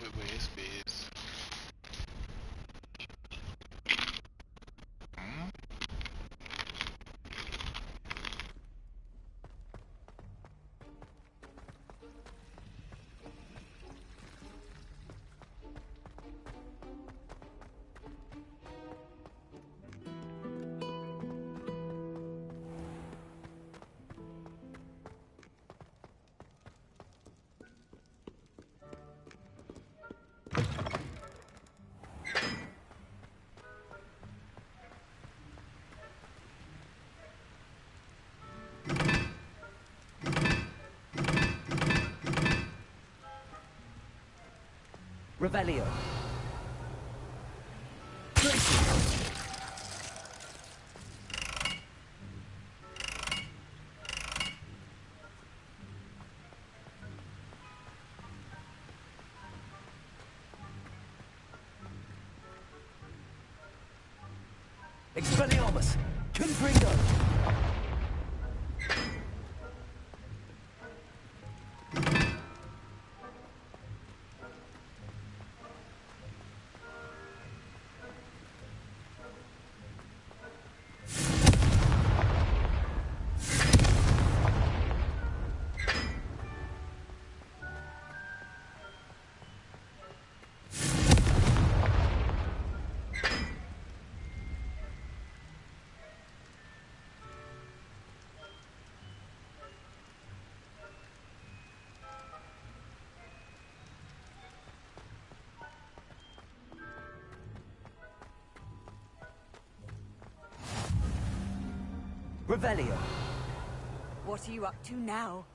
with Wizz Bizz. Revelio. Expelliarmus! Confringo! Revelio. What are you up to now?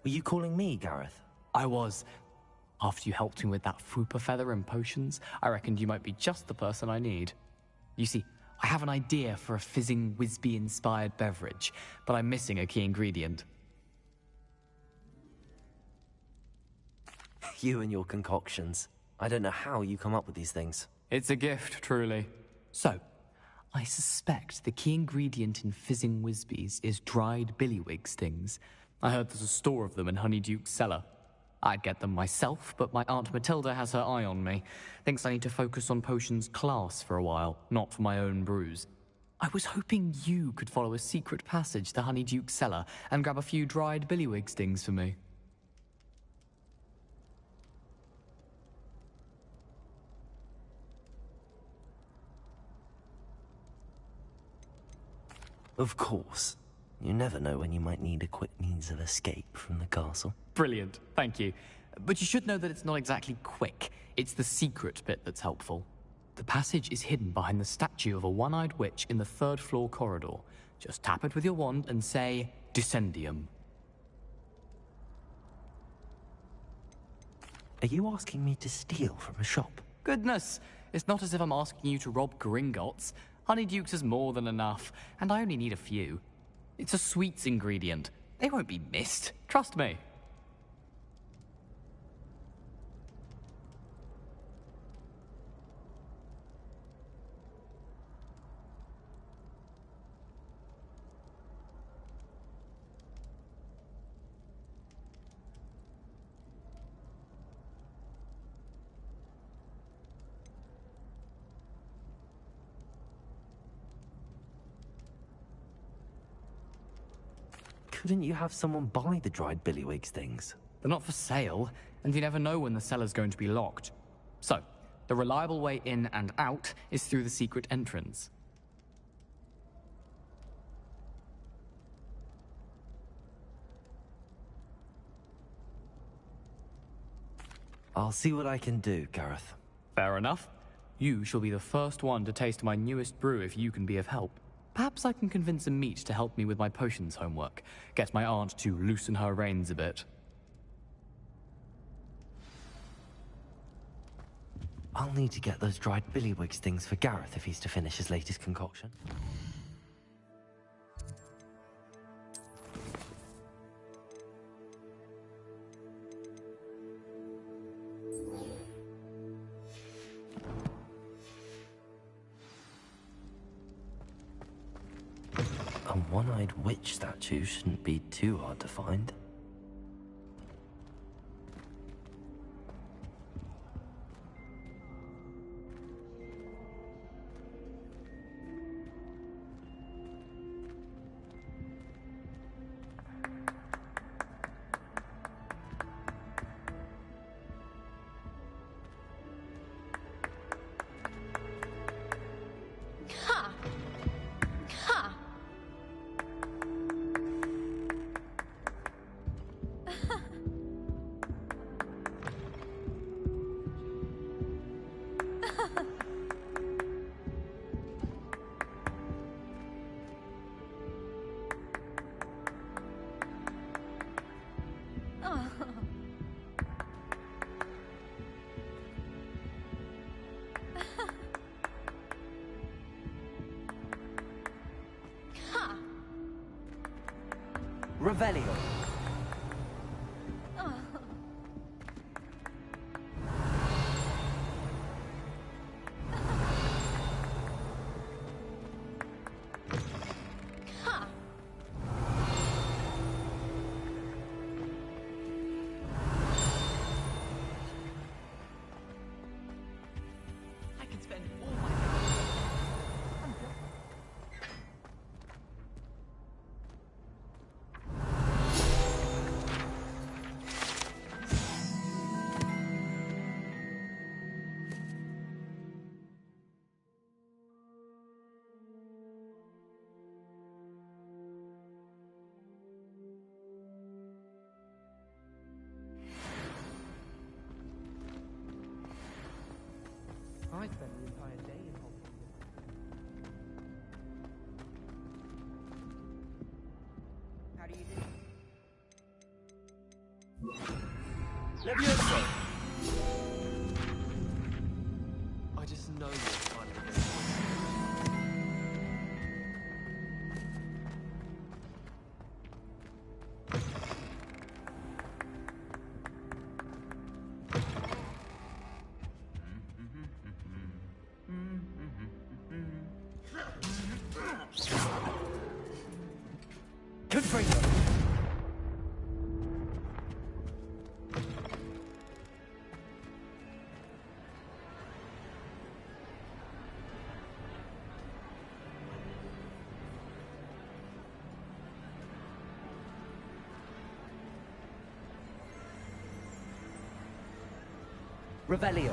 Were you calling me, Gareth? I was. After you helped me with that Fupa feather and potions, I reckoned you might be just the person I need. You see, I have an idea for a fizzing Wizz Bizz-inspired beverage, but I'm missing a key ingredient. You and your concoctions. I don't know how you come up with these things. It's a gift, truly. So, I suspect the key ingredient in fizzing Wizz Bizz is dried billywig stings. I heard there's a store of them in Honeyduke's cellar. I'd get them myself, but my Aunt Matilda has her eye on me. Thinks I need to focus on potions class for a while, not for my own brews. I was hoping you could follow a secret passage to Honeyduke's cellar and grab a few dried billywig stings for me. Of course. You never know when you might need a quick means of escape from the castle. Brilliant, thank you. But you should know that it's not exactly quick. It's the secret bit that's helpful. The passage is hidden behind the statue of a one-eyed witch in the third-floor corridor. Just tap it with your wand and say, Descendium. Are you asking me to steal from a shop? Goodness, it's not as if I'm asking you to rob Gringotts. Honeyduke's is more than enough, and I only need a few. It's a sweets ingredient. They won't be missed. Trust me. Couldn't you have someone buy the dried billywig things? They're not for sale, and you never know when the cellar's going to be locked. So, the reliable way in and out is through the secret entrance. I'll see what I can do, Gareth. Fair enough. You shall be the first one to taste my newest brew if you can be of help. Perhaps I can convince a meat to help me with my potions homework. Get my aunt to loosen her reins a bit. I'll need to get those dried billywigs things for Gareth if he's to finish his latest concoction. A one-eyed witch statue shouldn't be too hard to find. Revelio. I can spend all my time. I spent the entire day in Hong Kong. How do you do? Levioso! I just know you're finally going to Confringo. Revelio.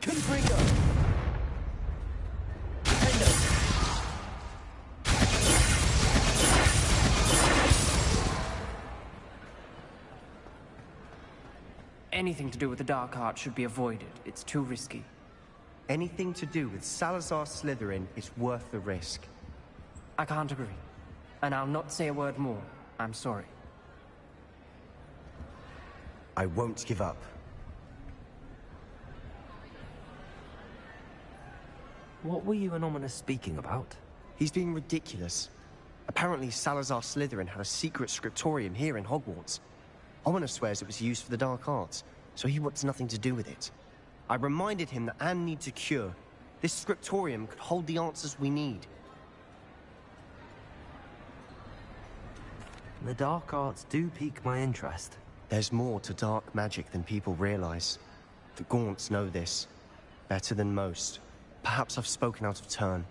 Confringo. Anything to do with the Dark Art should be avoided. It's too risky. Anything to do with Salazar Slytherin is worth the risk. I can't agree. And I'll not say a word more. I'm sorry. I won't give up. What were you and Ominous speaking about? He's being ridiculous. Apparently, Salazar Slytherin had a secret scriptorium here in Hogwarts. Ominous swears it was used for the dark arts, so he wants nothing to do with it. I reminded him that Anne needs a cure. This scriptorium could hold the answers we need. The dark arts do pique my interest. There's more to dark magic than people realize. The Gaunts know this better than most. Perhaps I've spoken out of turn.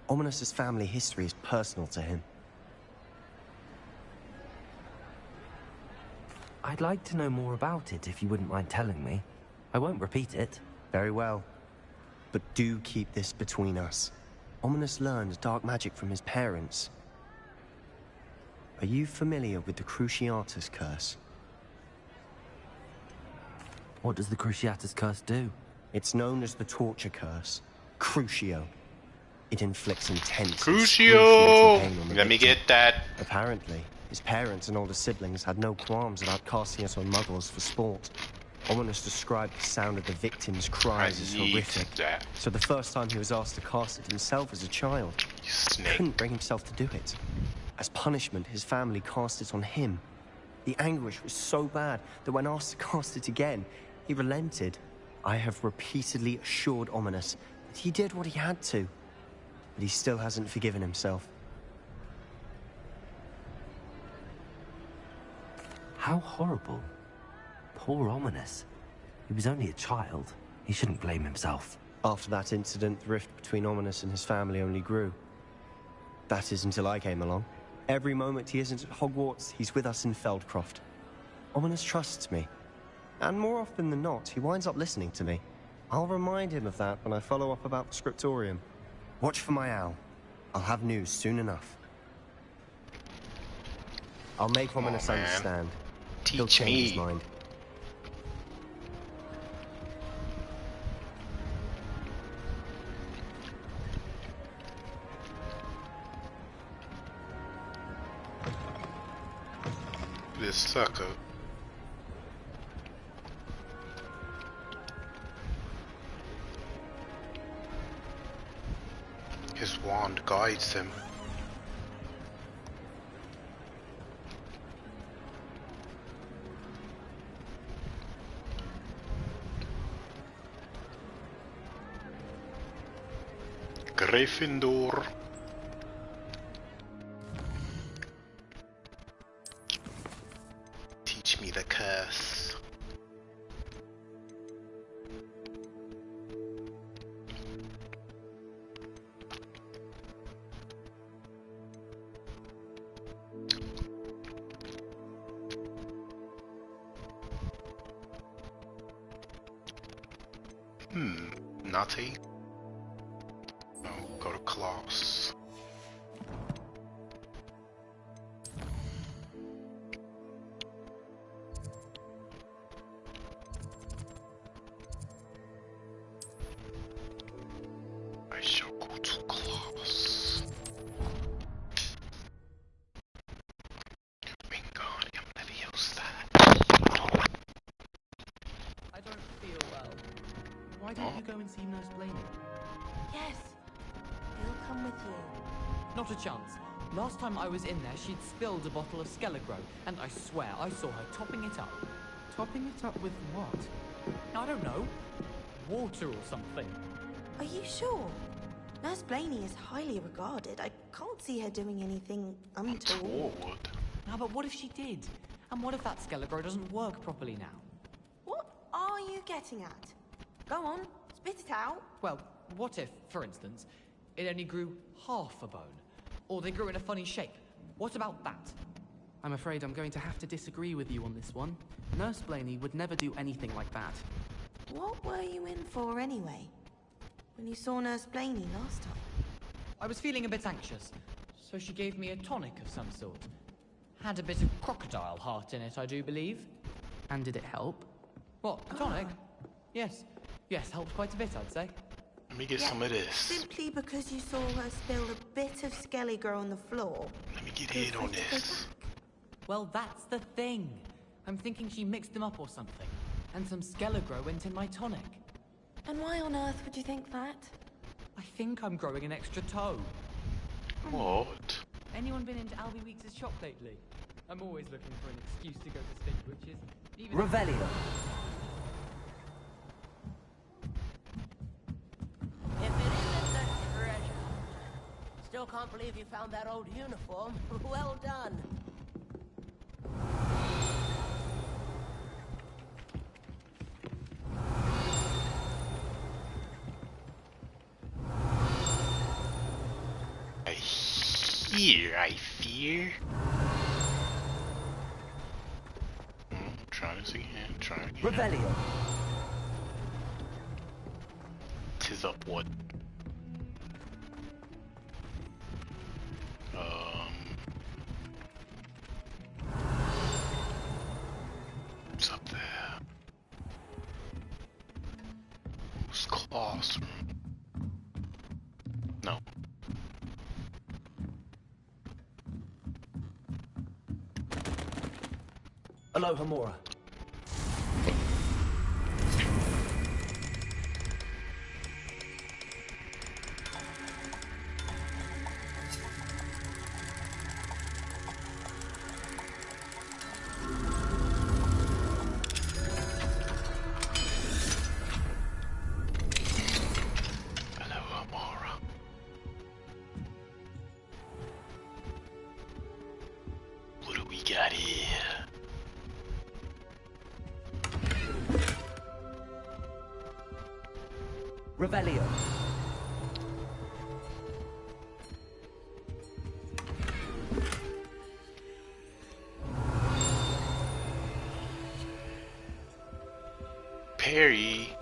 Ominous's family history is personal to him. I'd like to know more about it if you wouldn't mind telling me. I won't repeat it. Very well. But do keep this between us. Ominous learned dark magic from his parents. Are you familiar with the Cruciatus Curse? What does the Cruciatus Curse do? It's known as the Torture Curse. Crucio. It inflicts intense... Crucio! pain on the Let me victim. get that. Apparently, his parents and older siblings had no qualms about casting it on muggles for sport. Ominous described the sound of the victim's cries as horrific. That. So the first time he was asked to cast it himself as a child, You he snake. couldn't bring himself to do it. As punishment, his family cast it on him. The anguish was so bad that when asked to cast it again, he relented. I have repeatedly assured Ominous that he did what he had to, but he still hasn't forgiven himself. How horrible. Poor Ominous. He was only a child. He shouldn't blame himself. After that incident, the rift between Ominous and his family only grew. That is until I came along. Every moment he isn't at Hogwarts, he's with us in Feldcroft. Ominous trusts me. And more often than not, he winds up listening to me. I'll remind him of that when I follow up about the scriptorium. Watch for my owl. I'll have news soon enough. I'll make Ominous man. understand. He'll Teach change his me. mind. This sucker. His wand guides him. Gryffindor. Teach me the curse. Nutty. Oh, go to class. I shall go to class. Wingardium Leviosa. I don't feel well. Why don't you go and see Nurse Blaney? Yes, he'll come with you. Not a chance. Last time I was in there, she'd spilled a bottle of Skelegro, and I swear I saw her topping it up. Topping it up with what? I don't know. Water or something. Are you sure? Nurse Blaney is highly regarded. I can't see her doing anything untoward. Forward. Now, but what if she did? And what if that Skelegro doesn't work properly now? What are you getting at? Go on, spit it out. Well, what if, for instance, it only grew half a bone? Or they grew in a funny shape? What about that? I'm afraid I'm going to have to disagree with you on this one. Nurse Blaney would never do anything like that. What were you in for anyway? When you saw Nurse Blaney last time? I was feeling a bit anxious, so she gave me a tonic of some sort. Had a bit of crocodile heart in it, I do believe. And did it help? What, a tonic? Yes. Yes, helped quite a bit, I'd say. Let me get some of this. Simply because you saw her spill a bit of Skellige on the floor. Let me get feel in on free to go this. back. Well, that's the thing. I'm thinking she mixed them up or something. And some Skelegro went in my tonic. And why on earth would you think that? I think I'm growing an extra toe. What? Anyone been into Albie Weeks' shop lately? I'm always looking for an excuse to go to Stage Witches. Even Revelio. If it isn't the treasure. Still can't believe you found that old uniform. Well done. I fear. Try this again. Try again. Revelio. Tis up what? What's up there? Who's classroom? No. Aloha Mora. Aloha Mora. What do we got here? Revelio. Perry.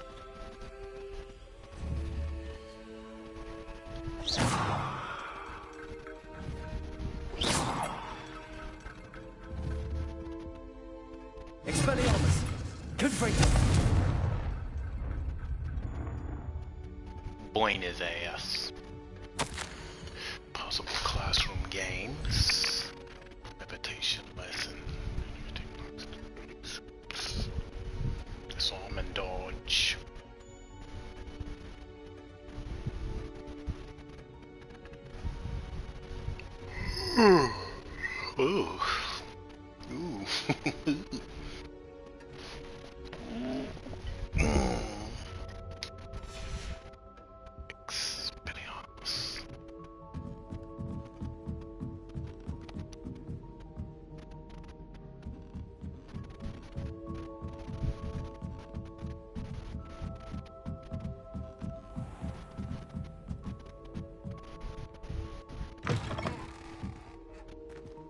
Expelliarmus. Confringo. Boing his ass. Possible classroom games. Repetition lesson. Disarm and dodge. Ooh. Ooh. Expelliarmus.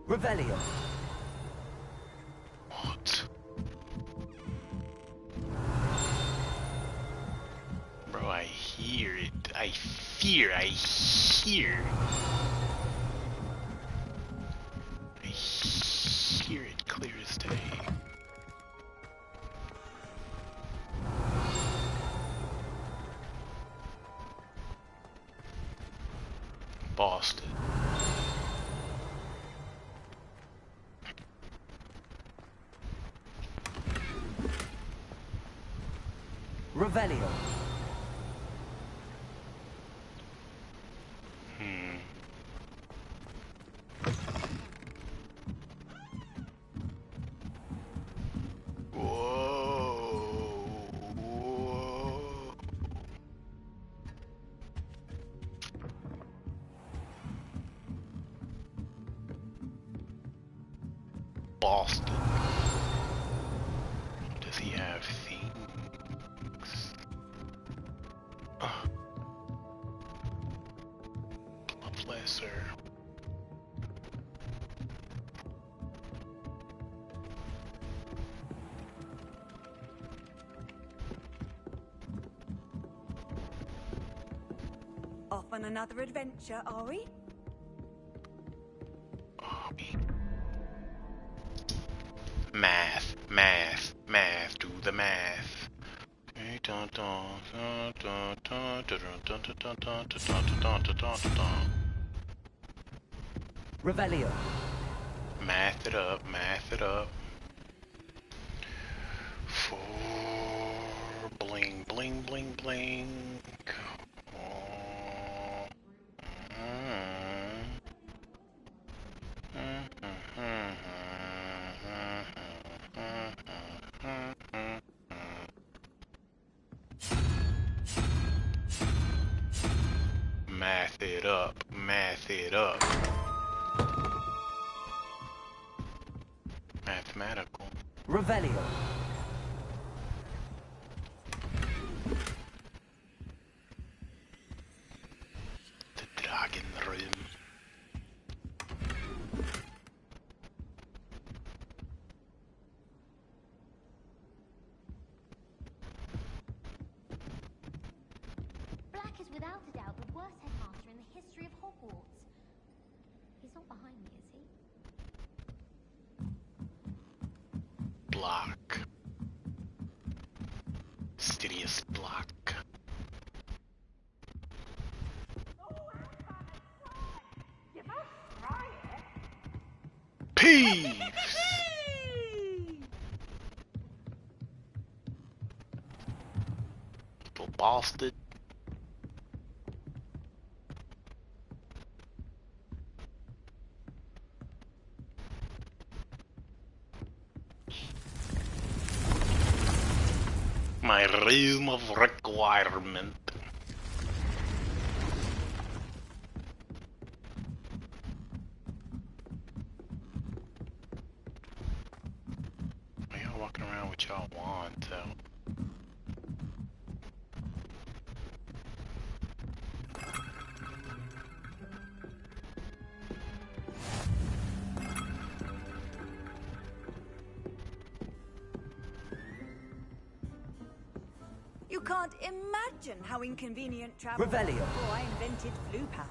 Revelio. What? Bro, I hear it. I hear. I hear it clear as day. Boston. Revelio. Whoa. Boston. Does he have things? Bless her. Off on another adventure, are we? Math, math, math, do the math. Revelio. Math it up, math it up. For bling, bling, bling, bling. Come on. it up. Math it up. Mathematical. Revelio. The dragon room. Black is without a doubt the worst headmaster in the history of Hogwarts. He's not behind me, is he? Block. Studious block. Peeves! Little bastard. My room of requirement. Why y'all walking around with y'all want though? You can't imagine how inconvenient travel was Revelio. before I invented blue powder.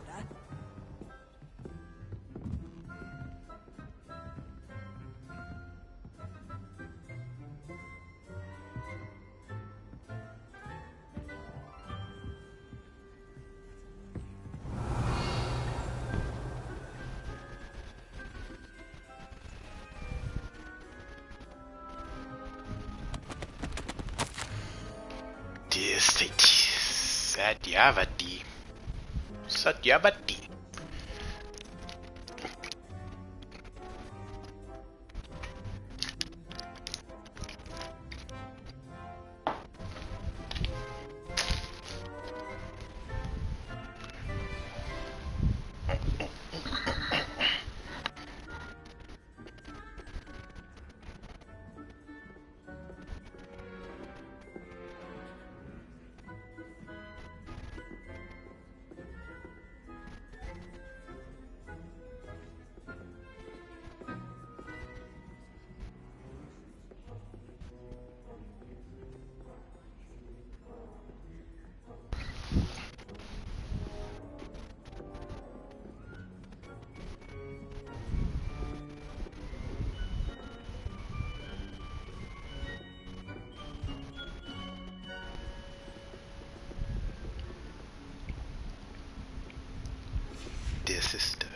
Satyavati. Satyavati. Dear sister.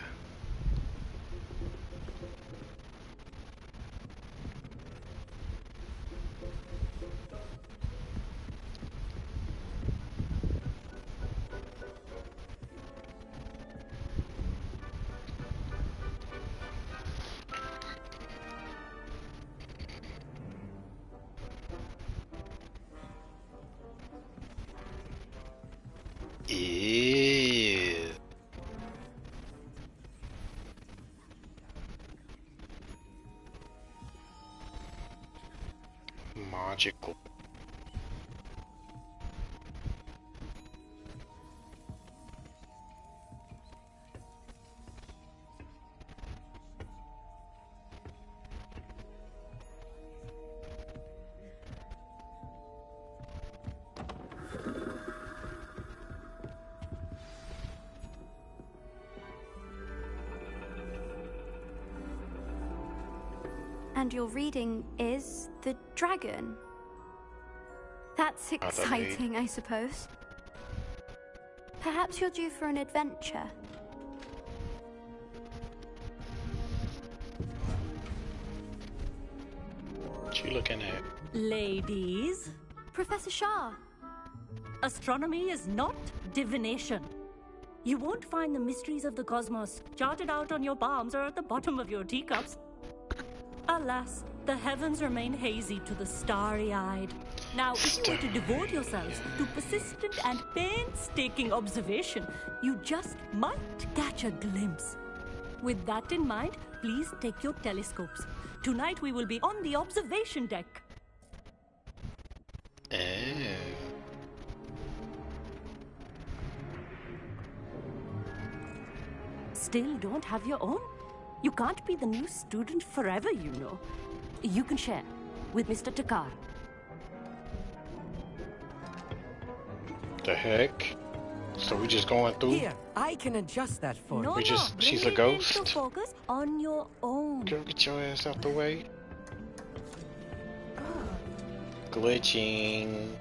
Ew. Magical. And your reading is the dragon. That's exciting, I suppose. Perhaps you're due for an adventure. What you looking at? Ladies, Professor Shah. astronomy is not divination. You won't find the mysteries of the cosmos charted out on your palms or at the bottom of your teacups. Alas, the heavens remain hazy to the starry-eyed. Now, if you were to devote yourselves to persistent and painstaking observation, you just might catch a glimpse. With that in mind, please take your telescopes. Tonight we will be on the observation deck. Still don't have your own? You can't be the new student forever, you know. You can share with Mr. Takar. The heck? So we just going through? Here, I can adjust that for No, you. She's a ghost? To focus on your own. Girl, get your ass out the way. Glitching.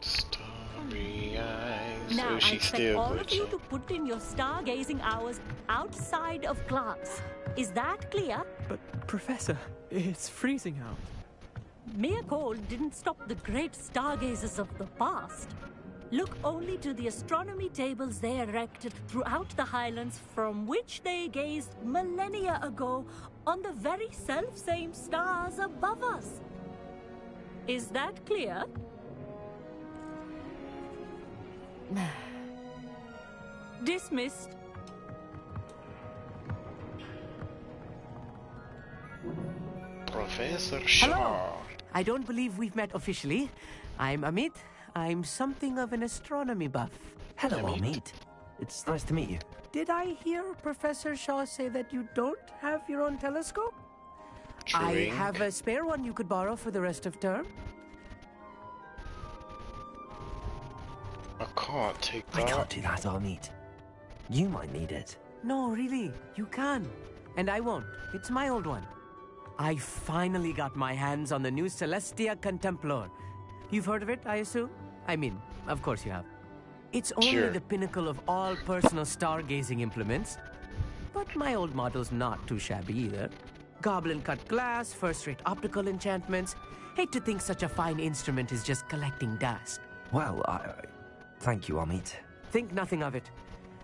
Starry eyes. Now, So I she's expect still all of you glitching. to put in your stargazing hours outside of class. Is that clear? But, Professor, it's freezing out. Mere cold didn't stop the great stargazers of the past. Look only to the astronomy tables they erected throughout the Highlands from which they gazed millennia ago on the very self-same stars above us. Is that clear? Dismissed. Professor Shaw. Hello. I don't believe we've met officially. I'm Amit. I'm something of an astronomy buff. Hello, Amit. It's nice to meet you. Did I hear Professor Shaw say that you don't have your own telescope? I Drink. have a spare one you could borrow for the rest of term. I can't take I that. can't do that, Amit. You might need it. No, really, you can. And I won't. It's my old one. I finally got my hands on the new Celestia Contemplar. You've heard of it, I assume? I mean, of course you have. It's only Sure. the pinnacle of all personal stargazing implements. But my old model's not too shabby either. Goblin-cut glass, first-rate optical enchantments. Hate to think such a fine instrument is just collecting dust. Well, thank you, Amit. Think nothing of it.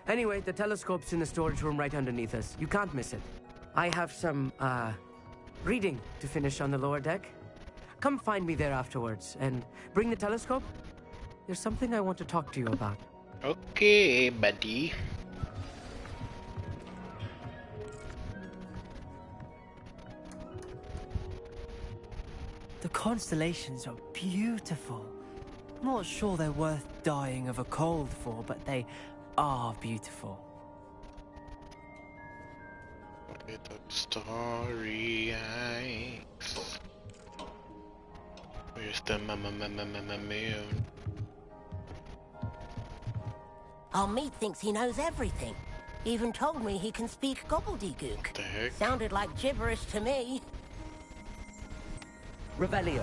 Anyway, the telescope's in the storage room right underneath us. You can't miss it. I have some, reading to finish on the lower deck. Come find me there afterwards, and bring the telescope. There's something I want to talk to you about. Okay, buddy. The constellations are beautiful. Not sure they're worth dying of a cold for, but they are beautiful. With the starry eyes. Where's the moon? Amit thinks he knows everything. Even told me he can speak gobbledygook. The heck? Sounded like gibberish to me. Revelio.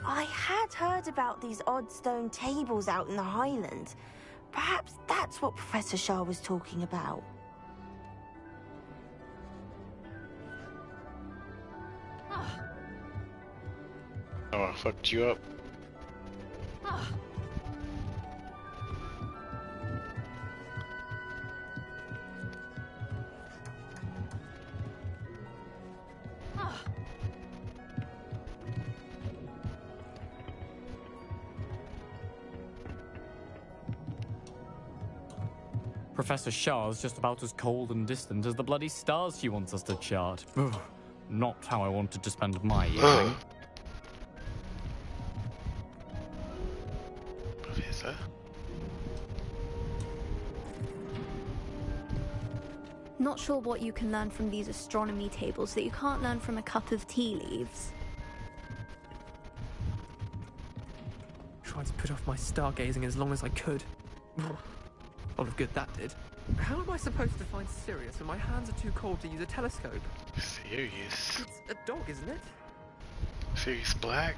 I had heard about these odd stone tables out in the Highlands. Perhaps that's what Professor Shah was talking about. Oh, I fucked you up. Professor Shah's just about as cold and distant as the bloody stars she wants us to chart. Ugh, not how I wanted to spend my evening. Professor? Not sure what you can learn from these astronomy tables that you can't learn from a cup of tea leaves. Tried to put off my stargazing as long as I could. A lot of good that did. How am I supposed to find Sirius when my hands are too cold to use a telescope? Serious? It's a dog, isn't it? Sirius Black?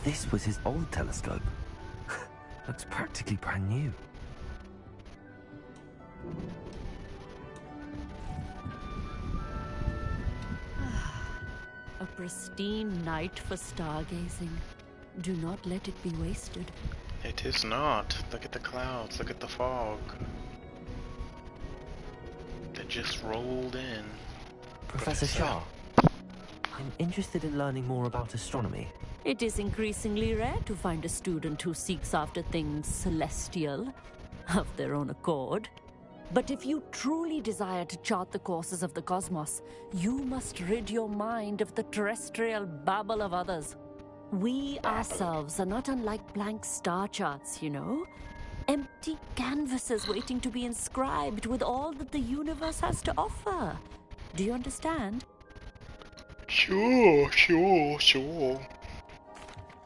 This was his old telescope. Looks practically brand new. A pristine night for stargazing. Do not let it be wasted. It is not. Look at the clouds, look at the fog. That just rolled in. Professor Shah, I'm interested in learning more about astronomy. It is increasingly rare to find a student who seeks after things celestial, of their own accord. But if you truly desire to chart the courses of the cosmos, you must rid your mind of the terrestrial babble of others. We ourselves are not unlike blank star charts, you know? Empty canvases waiting to be inscribed with all that the universe has to offer. Do you understand? Sure.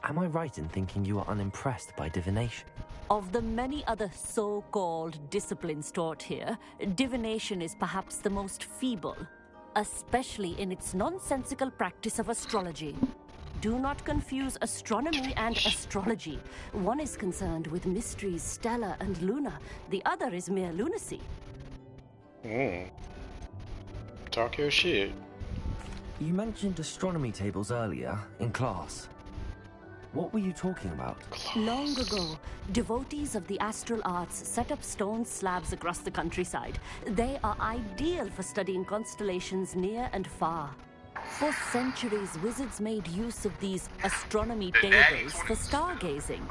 Am I right in thinking you are unimpressed by divination? Of the many other so-called disciplines taught here, divination is perhaps the most feeble, especially in its nonsensical practice of astrology. Do not confuse astronomy and astrology. One is concerned with mysteries stellar and lunar. The other is mere lunacy. Talk your shit. You mentioned astronomy tables earlier in class. What were you talking about? Long ago, devotees of the astral arts set up stone slabs across the countryside. They are ideal for studying constellations near and far. For centuries, wizards made use of these astronomy tables for stargazing.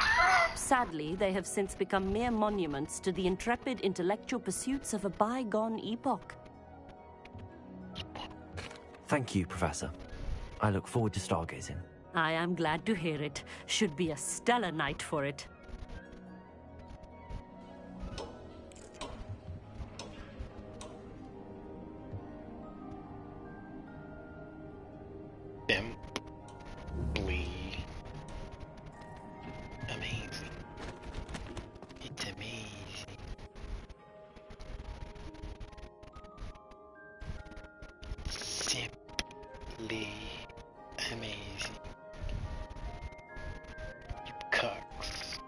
Sadly, they have since become mere monuments to the intrepid intellectual pursuits of a bygone epoch. Thank you, Professor. I look forward to stargazing. I am glad to hear it. Should be a stellar night for it. Simply amazing. It's amazing. Simply amazing. You cucks.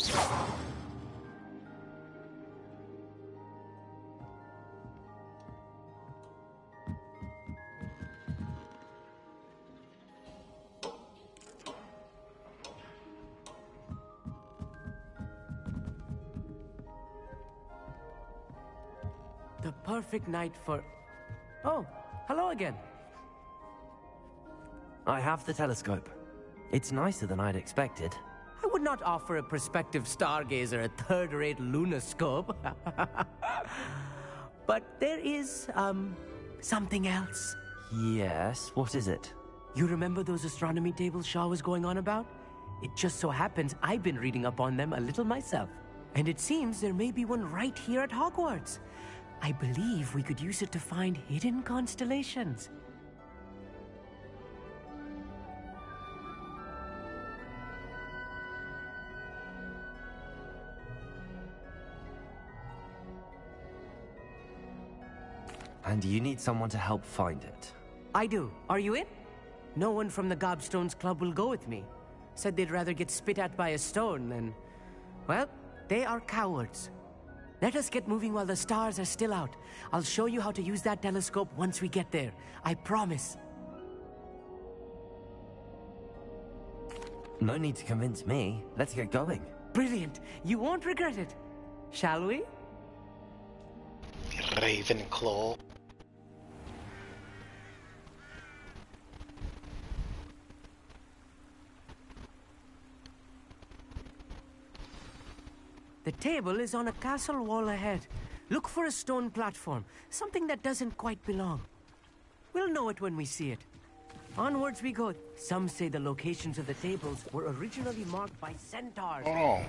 The perfect night for... Oh, hello again. I have the telescope. It's nicer than I'd expected. I would not offer a prospective stargazer a third-rate lunoscope. But there is, something else. Yes, what is it? You remember those astronomy tables Shaw was going on about? It just so happens I've been reading up on them a little myself. And it seems there may be one right here at Hogwarts. I believe we could use it to find hidden constellations. And you need someone to help find it. I do. Are you in? No one from the Gobstones Club will go with me. Said they'd rather get spit at by a stone than... Well, they are cowards. Let us get moving while the stars are still out. I'll show you how to use that telescope once we get there. I promise. No need to convince me. Let's get going. Brilliant. You won't regret it. Shall we? Ravenclaw. The table is on a castle wall ahead. Look for a stone platform, something that doesn't quite belong. We'll know it when we see it. Onwards we go. Some say the locations of the tables were originally marked by centaurs. Oh.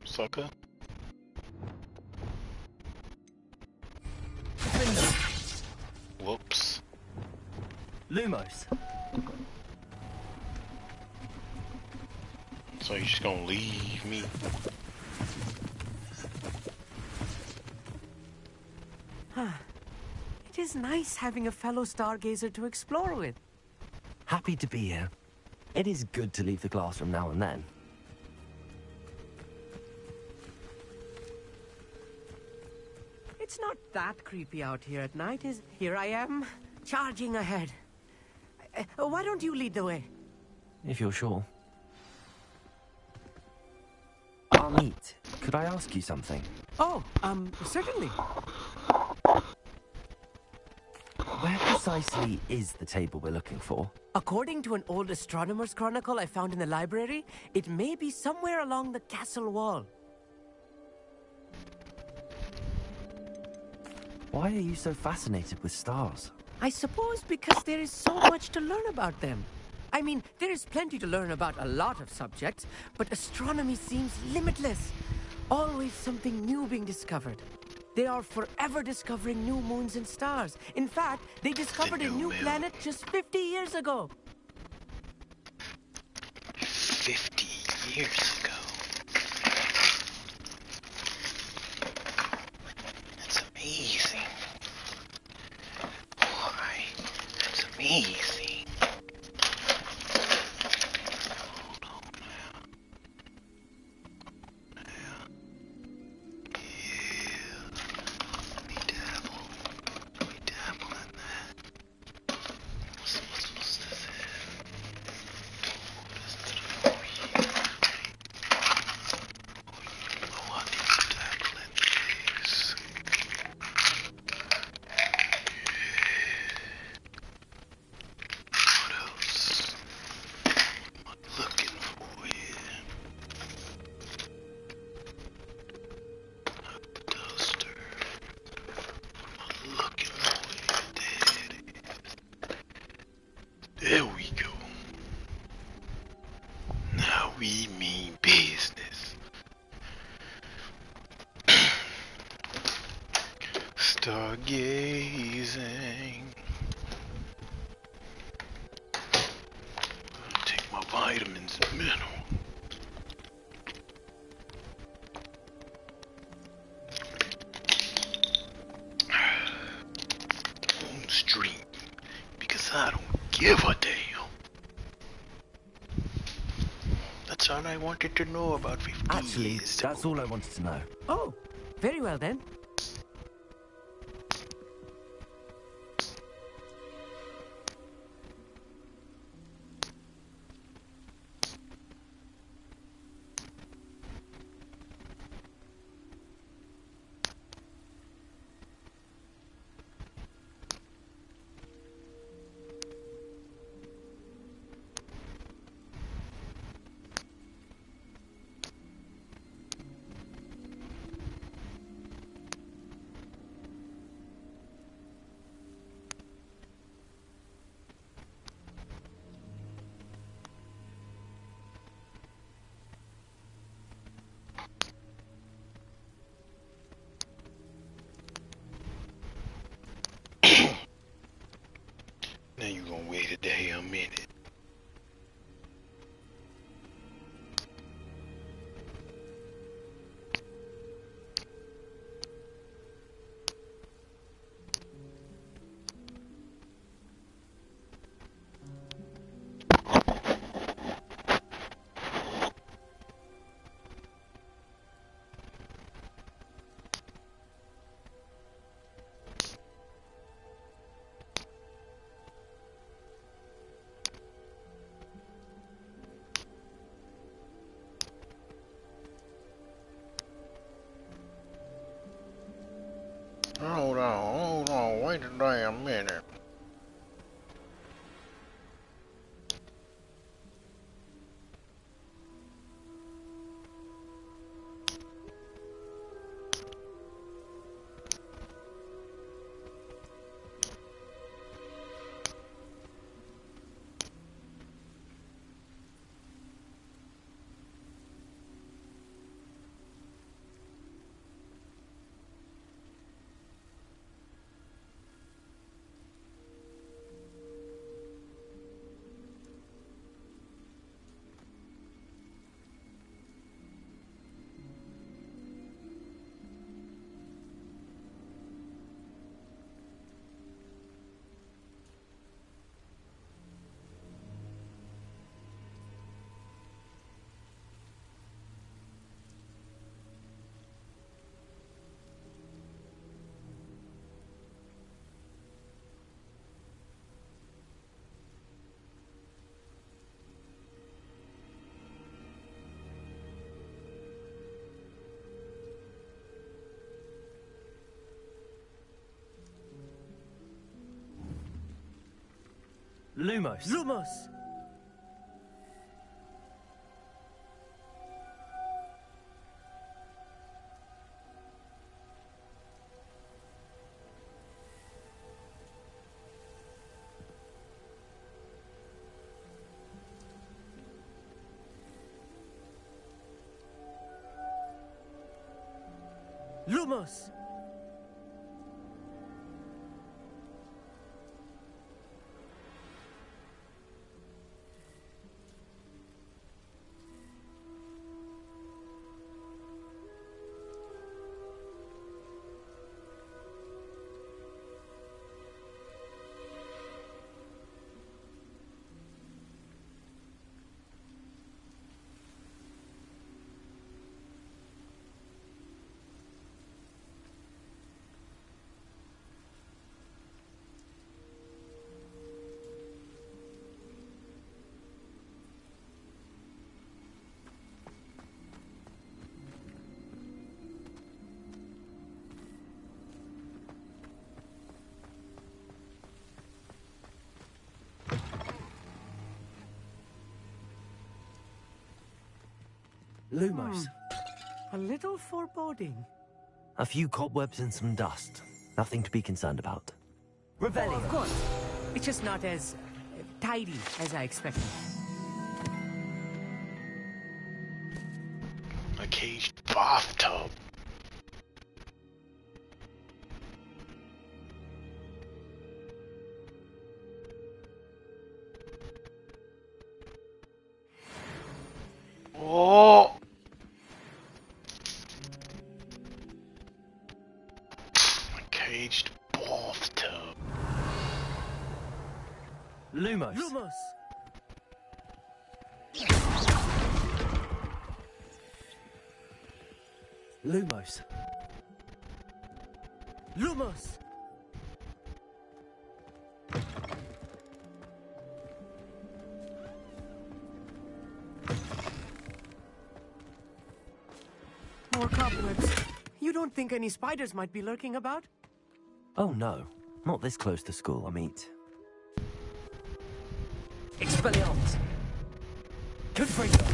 Sucker. Whoops. Lumos. So you're just gonna leave me? It is nice having a fellow stargazer to explore with. Happy to be here. It is good to leave the classroom now and then. It's not that creepy out here at night, is... Here I am, charging ahead. Why don't you lead the way? If you're sure. Amit, could I ask you something? Oh, certainly. Where precisely is the table we're looking for? According to an old astronomer's chronicle I found in the library, it may be somewhere along the castle wall. Why are you so fascinated with stars? I suppose because there is so much to learn about them. I mean, there is plenty to learn about a lot of subjects, but astronomy seems limitless. Always something new being discovered. They are forever discovering new moons and stars. In fact, they discovered a new planet just 50 years ago. 50 years ago? That's amazing. Why? That's amazing. There we go. Now we mean business. Stargazing. Take my vitamins and minerals. Won't stream because I don't give a damn. That's alright. I wanted to know about 50 Actually, years. that's all I wanted to know. Oh, very well then. Now you gonna wait a damn minute. Hold on, wait a damn minute. Lumos. Lumos! Lumos! Lumos. A little foreboding. A few cobwebs and some dust. Nothing to be concerned about. Revelio. Of course. It's just not as tidy as I expected. A caged bathtub. Oh! A caged bathtub. Lumos. Lumos! Lumos. Lumos! More cobwebs. You don't think any spiders might be lurking about? Oh no, not this close to school, I mean. Expelliarmus! Confringo!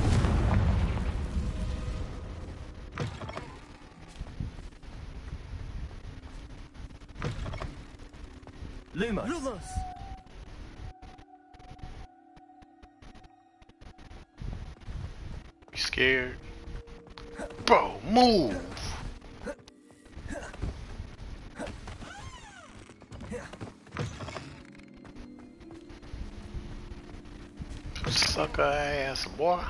Lumos! Lumos! You scared? Bro, move! Sucker ass boy.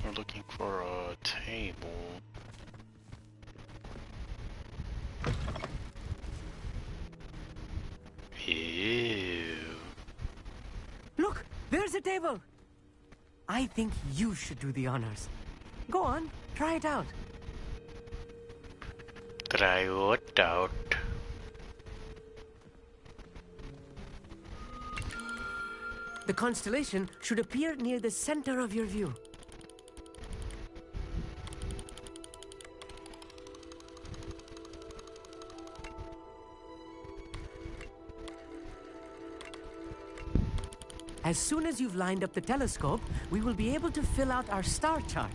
We're looking for a table. Ew. Look, there's a table. I think you should do the honors. Go on, try it out. Try what out? The constellation should appear near the center of your view. As soon as you've lined up the telescope, we will be able to fill out our star chart.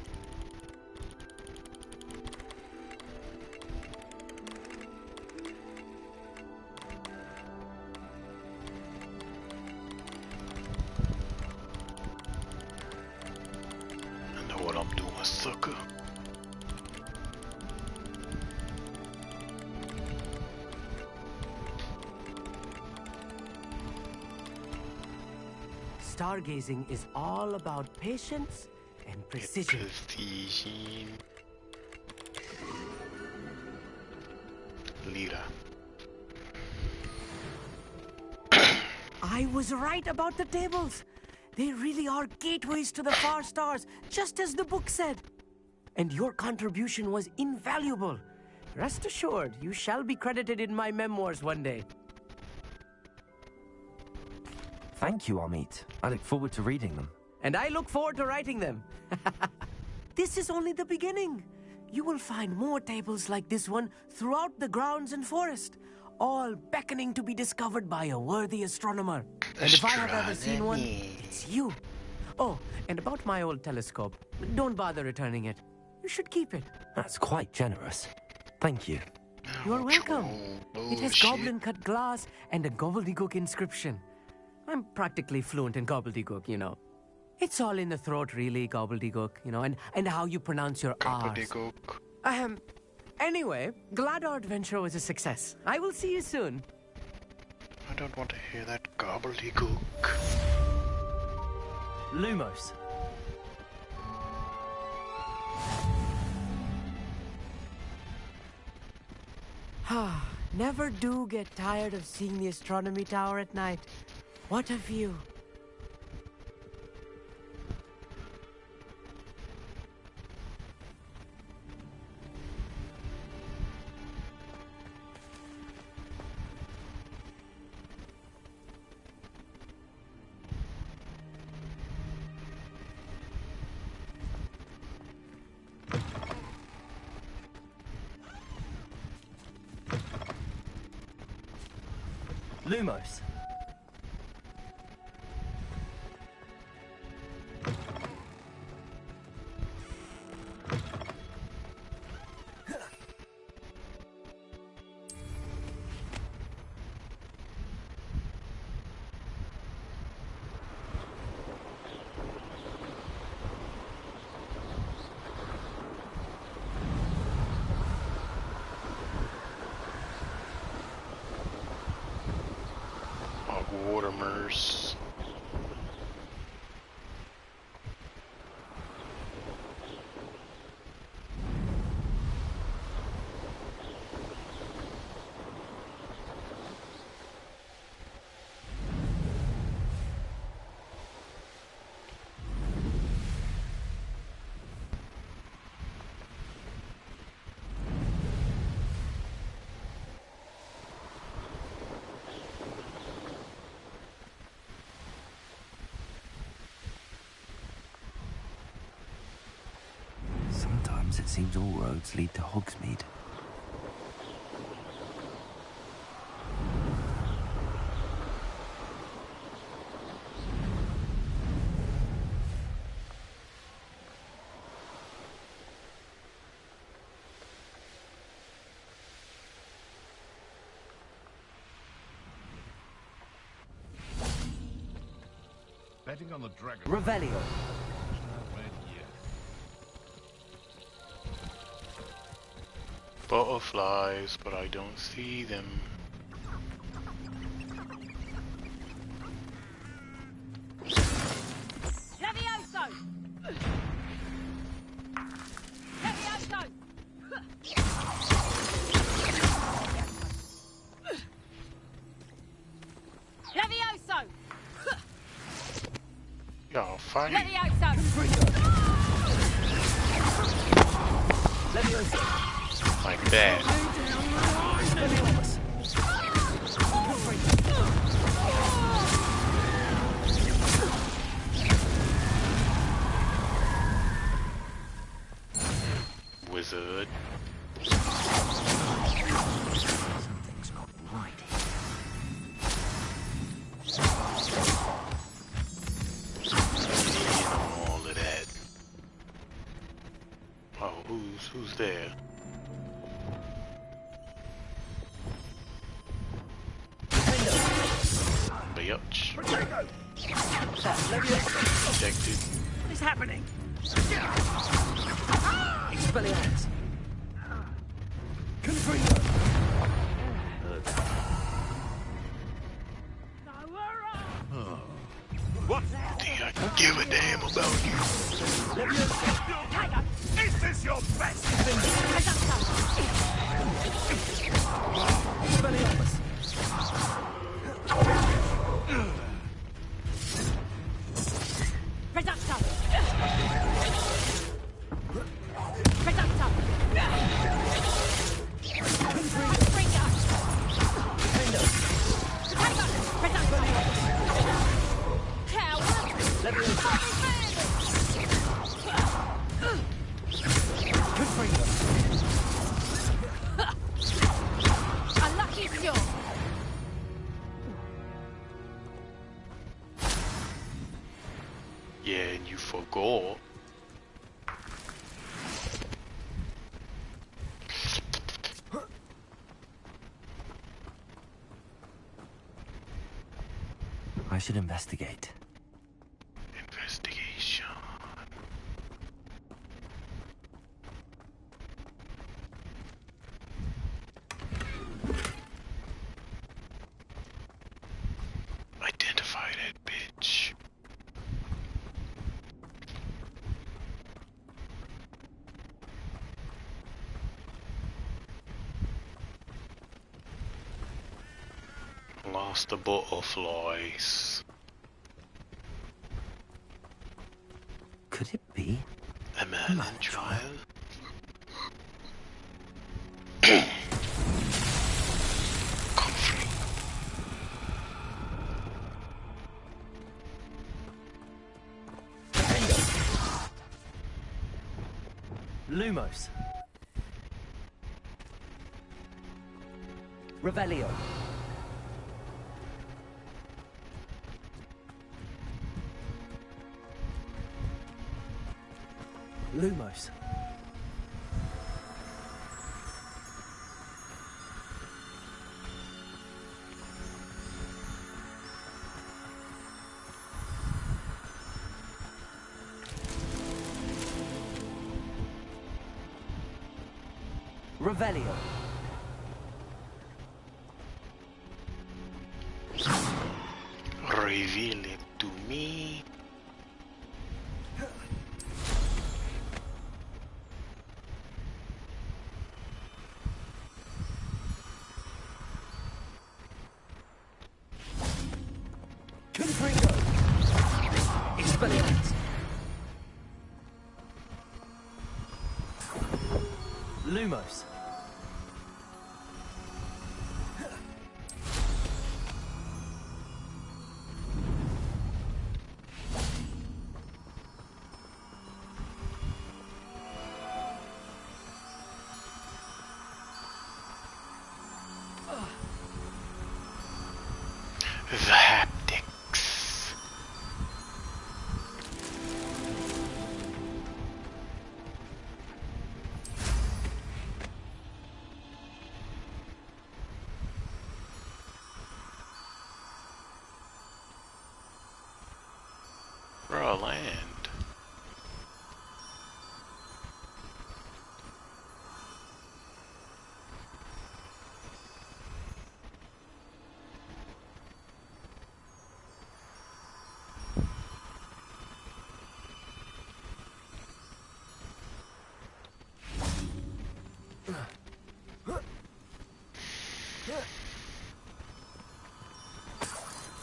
I know what I'm doing, sucker. Stargazing is all about patience and precision. Lira. I was right about the tables. They really are gateways to the far stars, just as the book said. And your contribution was invaluable. Rest assured, you shall be credited in my memoirs one day. Thank you, Amit. I look forward to reading them. And I look forward to writing them. This is only the beginning. You will find more tables like this one throughout the grounds and forest, all beckoning to be discovered by a worthy astronomer. And if I have ever seen one, it's you. Oh, and about my old telescope, don't bother returning it. You should keep it. That's quite generous. Thank you. You're welcome. It has goblin-cut glass and a gobbledygook inscription. I'm practically fluent in gobbledygook, you know. It's all in the throat, really, gobbledygook, you know, and how you pronounce your R's. Anyway, glad our adventure was a success. I will see you soon. I don't want to hear that gobbledygook. Lumos. Never do get tired of seeing the astronomy tower at night. What a view. Lumos. comes, it seems all roads lead to Hogsmeade. Betting on the dragon. Revelio. Butterflies, but I don't see them. Levioso! Levioso! Levioso! Y'all fight. Levioso! Like that. Wizard. Something's not right. All of that. Oh, who's there? Bitch. Protected. What is happening? Expelliarmus. Confringo. What? Think I can give a damn about you? Is this your best? Expelliarmus. Reducto! Reducto! Confringo! Reducto! Coward! A lucky shot! Yeah, and you forgot. I should investigate. Investigation. Identify that bitch. Lost the butterflies. Could it be? A man in trial? Lumos. Revelio. Lumos. Revelio. Reveal it to me. Confringo. Expelliarmus. Lumos. The haptics. Raw land.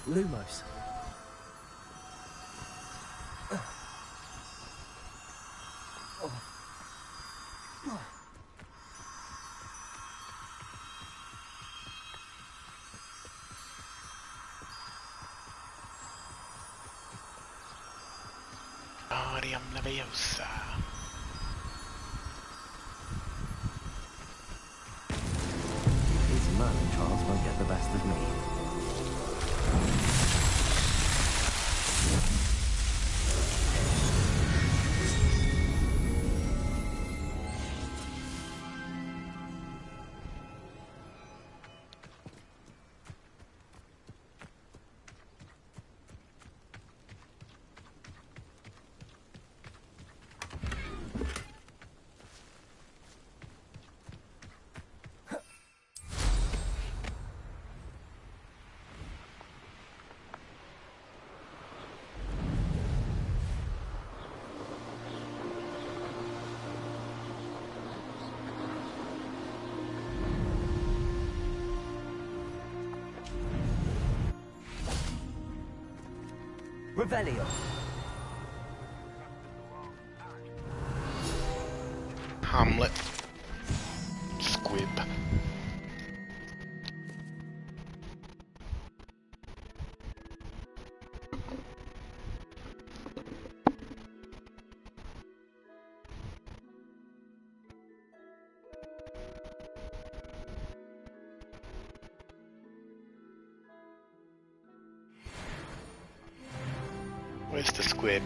Lumos. Ariam Leviosa. These Merlin trials won't get the best of me. Revelio. Hamlet. Squib. Where's the squib?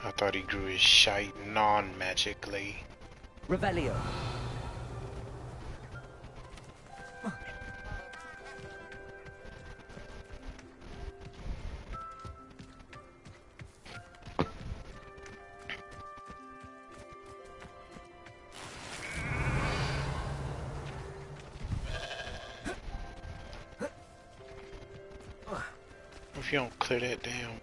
I thought he grew his shite non-magically. Revelio. If you don't clear that down.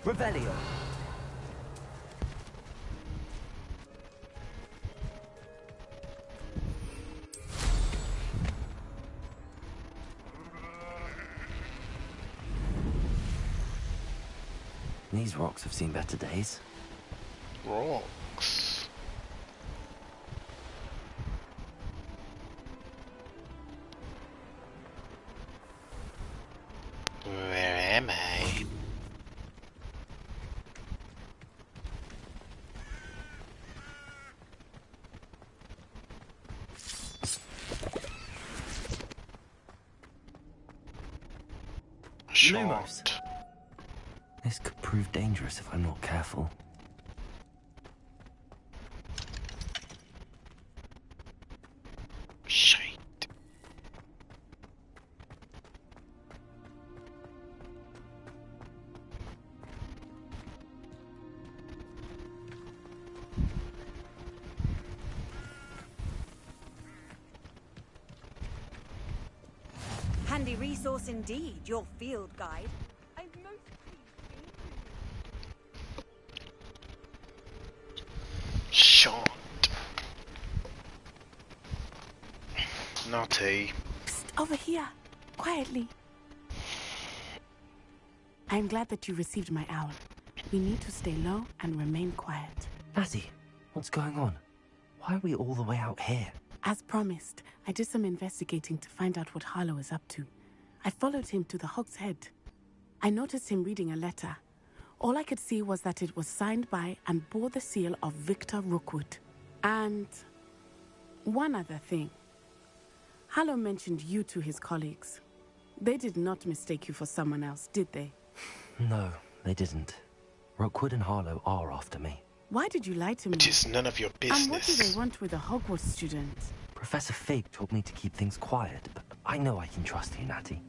Revelio. These rocks have seen better days. Rocks. Where am I? Lumos. This could prove dangerous if I'm not careful. Shite. Handy resource indeed, your field guide. I'm most pleased to be introduced. Naughty. Psst, over here. Quietly. I'm glad that you received my owl. We need to stay low and remain quiet. Natty, what's going on? Why are we all the way out here? As promised, I did some investigating to find out what Harlow is up to. I followed him to the Hog's Head. I noticed him reading a letter. All I could see was that it was signed by and bore the seal of Victor Rookwood. And one other thing. Harlow mentioned you to his colleagues. They did not mistake you for someone else, did they? No, they didn't. Rookwood and Harlow are after me. Why did you lie to me? It is none of your business. And what do they want with a Hogwarts student? Professor Fig told me to keep things quiet, but I know I can trust you, Natty.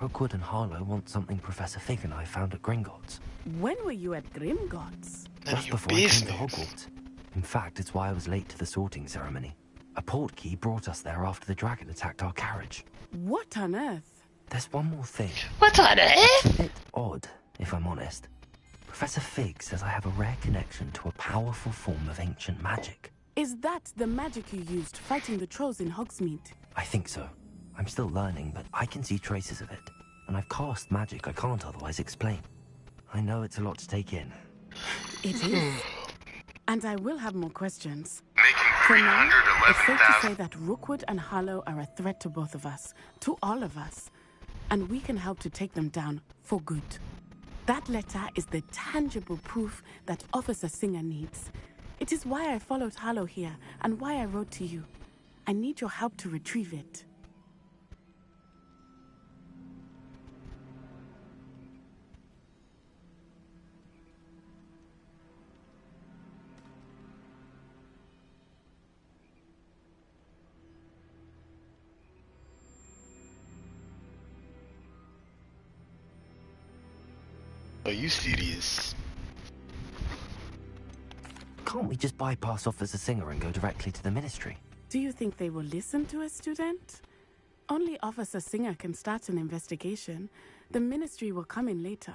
Rookwood and Harlow want something Professor Fig and I found at Gringotts. When were you at Gringotts? Just before I came to Hogwarts. In fact, it's why I was late to the sorting ceremony. A portkey brought us there after the dragon attacked our carriage. What on earth? There's one more thing. What on earth? It's a bit odd, if I'm honest. Professor Fig says I have a rare connection to a powerful form of ancient magic. Is that the magic you used fighting the trolls in Hogsmeade? I think so. I'm still learning, but I can see traces of it. And I've cast magic I can't otherwise explain. I know it's a lot to take in. It is. And I will have more questions. For now, it's safe to say that Rookwood and Harlow are a threat to both of us, to all of us. And we can help to take them down for good. That letter is the tangible proof that Officer Singer needs. It is why I followed Harlow here and why I wrote to you. I need your help to retrieve it. Are you serious? Can't we just bypass Officer Singer and go directly to the Ministry? Do you think they will listen to a student? Only Officer Singer can start an investigation. The Ministry will come in later.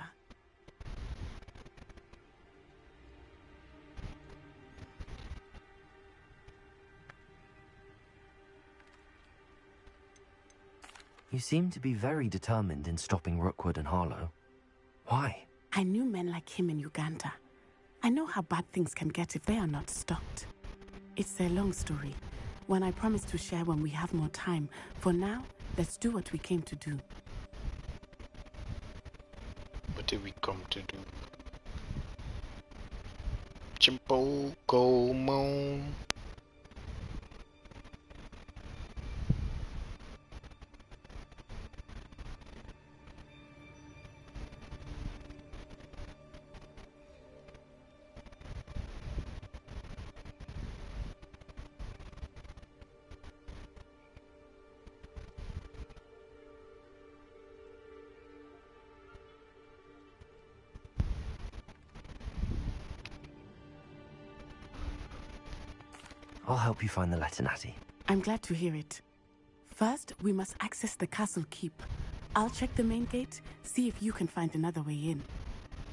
You seem to be very determined in stopping Rookwood and Harlow. Why? I knew men like him in Uganda. I know how bad things can get if they are not stopped. It's a long story, one I promise to share when we have more time. For now, let's do what we came to do. What did we come to do? Chimpo, go, moan. I'll help you find the letter, Natty. I'm glad to hear it. First, we must access the castle keep. I'll check the main gate, see if you can find another way in.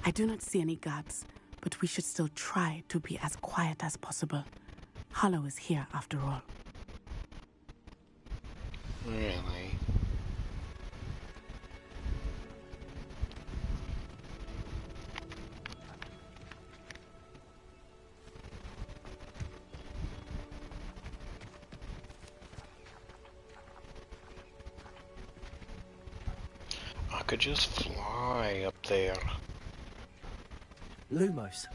I do not see any guards, but we should still try to be as quiet as possible. Harlow is here after all. Really? I could just fly up there. Lumos.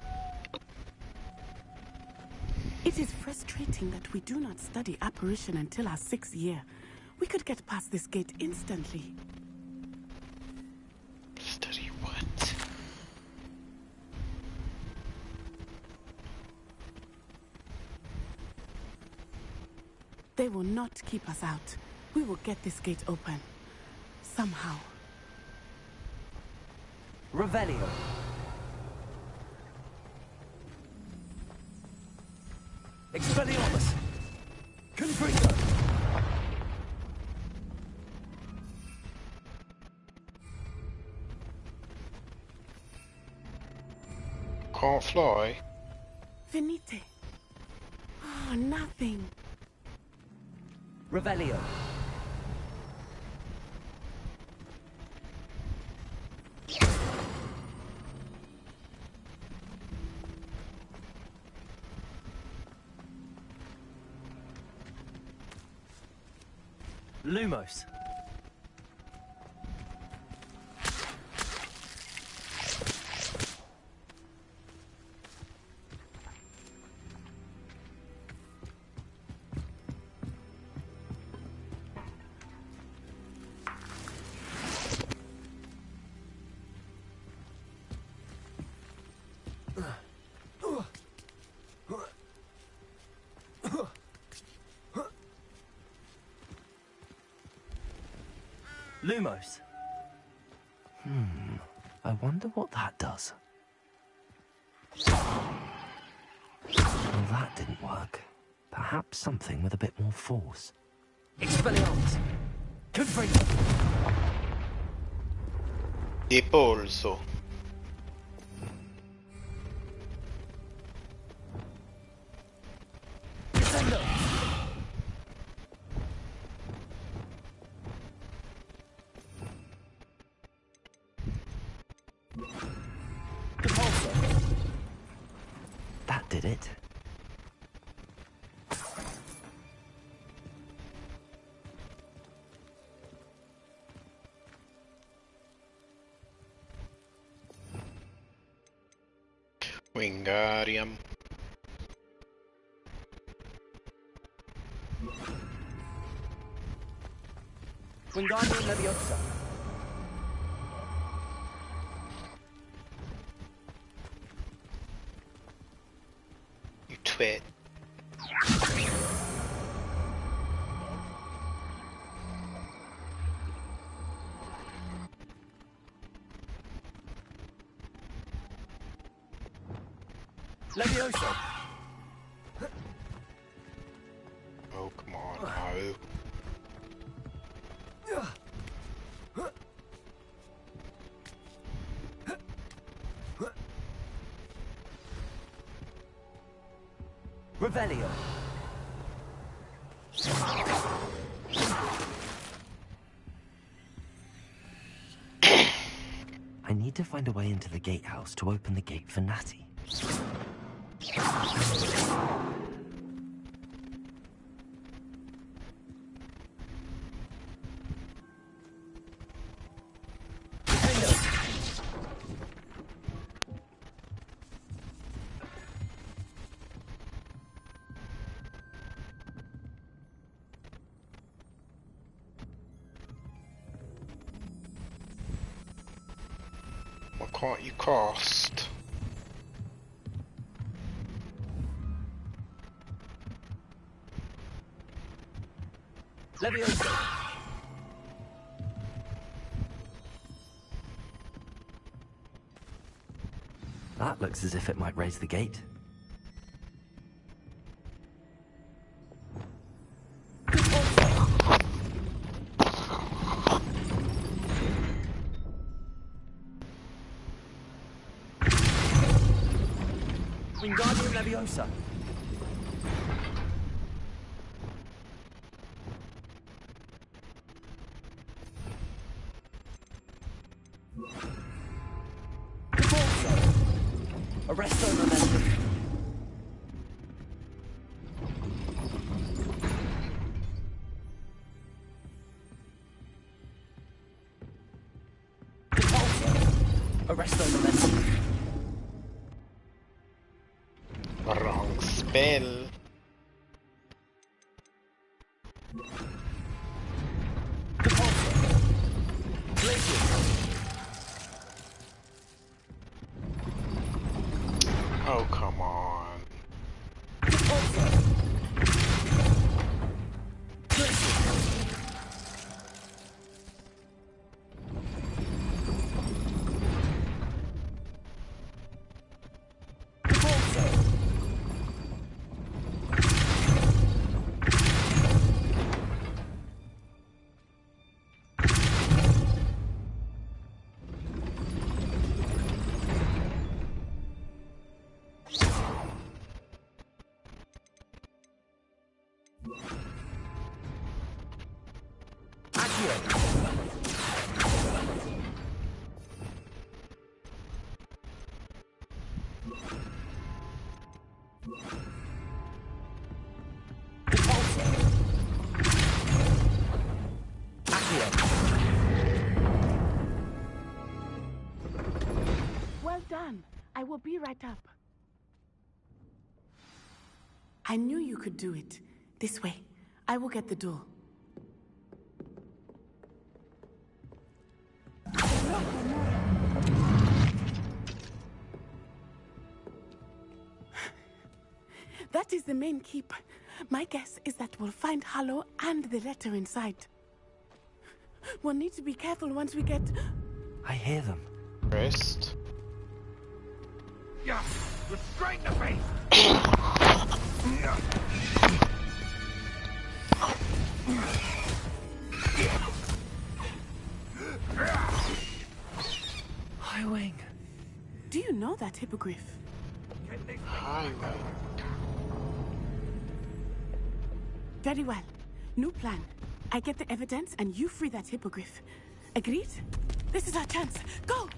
It is frustrating that we do not study apparition until our 6th year. We could get past this gate instantly. Study what? They will not keep us out. We will get this gate open. Somehow. Revelio. Expelliarmus. Confringo. Can't fly. Venite. Oh, nothing. Revelio. Lumos. Lumos. I wonder what that does. Well, that didn't work. Perhaps something with a bit more force. Expelliarmus! Confringo! Di polso. Descendo! That did it. Wingardium. Wingardium Leviosa. You twit. Leviosa. Oh, come on, no. Revelio. I need to find a way into the gatehouse to open the gate for Natty. What can't you cast? Leviosa. That looks as if it might raise the gate. Wingardium Leviosa. Arresto Momentum. Arresto Momentum. Wrong spell. Oh, come on. be right up. I knew you could do it. This way. I will get the door. That is the main keep. My guess is that we'll find Hollow and the letter inside. We'll need to be careful once we get... I hear them. Rest. Yeah, with straight in the face. Highwing. Do you know that hippogriff? Highwing. Very well. New plan. I get the evidence and you free that hippogriff. Agreed? This is our chance. Go!